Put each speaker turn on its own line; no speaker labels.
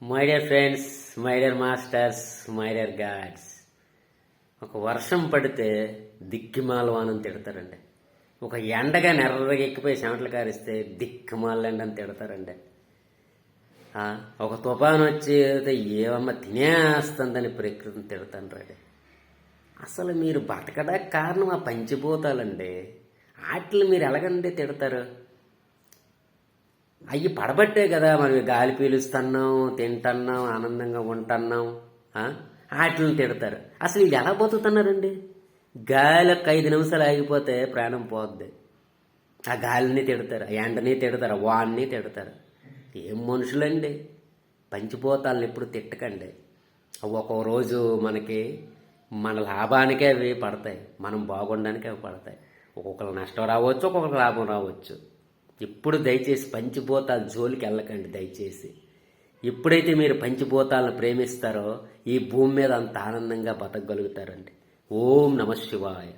My dear friends, my dear masters, my dear God's. ఒక వర్షం పడితే దిక్కిమాలవానం తిడతారండి. ఒక ఎండగా నెర్రగా ఎక్కిపోయి చెమటలు కారిస్తే దిక్కుమాలండి అని తిడతారండి. ఒక తుఫాను వచ్చి ఏమమ్మ తినేస్తుందని ప్రకృతిని తిడతాను. అసలు మీరు బతకడానికి కారణం ఆ పంచిపోతాలండి. వాటిని మీరు ఎలాగండి తిడతారు? అవి పడబట్టే కదా మరి గాలి పీలుస్తున్నాం, తింటున్నాం, ఆనందంగా ఉంటున్నాం. వాటిని తిడతారు. అసలు వీళ్ళు ఎలా బతుకుతున్నారండి? గాలి ఒక 5 నిమిషాలు ఆగిపోతే ప్రాణం పోద్ది. ఆ గాలిని తిడతారు, ఆ ఎండని తిడతారు, వాడిని తిడతారు. ఏం మనుషులండి? పంచిపోతాలని ఎప్పుడు తిట్టకండి. ఒక్కో రోజు మనకి మన లాభానికే అవి పడతాయి, మనం బాగుండడానికే అవి పడతాయి. ఒక్కొక్కరు నష్టం రావచ్చు, ఒక్కొక్కరు లాభం రావచ్చు. ఇప్పుడు దయచేసి పంచిపోతాల జోలికి వెళ్ళకండి దయచేసి. ఎప్పుడైతే మీరు పంచిపోతాలను ప్రేమిస్తారో ఈ భూమి మీద అంత ఆనందంగా బతకగలుగుతారండి. ఓం నమ శివాయ.